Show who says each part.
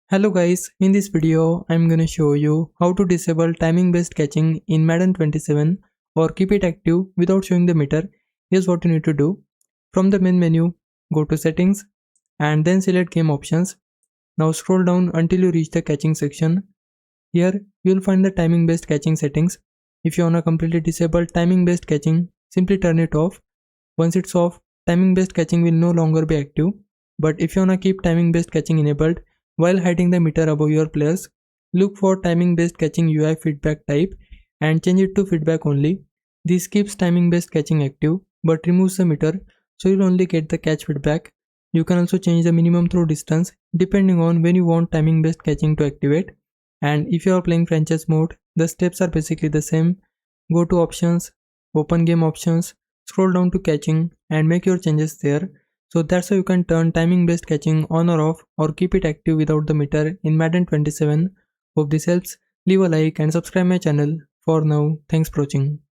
Speaker 1: Hello guys, in this video I'm gonna show you how to disable timing based catching in Madden 27 or keep it active without showing the meter. Here's what you need to do. From the main menu, go to settings and then select game options. Now scroll down until you reach the catching section. Here you'll find the timing based catching settings. If you wanna completely disable timing based catching, simply turn it off. Once it's off, timing based catching will no longer be active. But if you wanna keep timing based catching enabled, while hiding the meter above your players, look for timing based catching UI feedback type and change it to feedback only. This keeps timing based catching active but removes the meter, so you'll only get the catch feedback. You can also change the minimum throw distance depending on when you want timing based catching to activate. And if you are playing franchise mode, the steps are basically the same. Go to options, open game options, scroll down to catching and make your changes there. So that's how you can turn timing based catching on or off or keep it active without the meter in Madden 27. Hope this helps. Leave a like and subscribe my channel. For now, thanks for watching.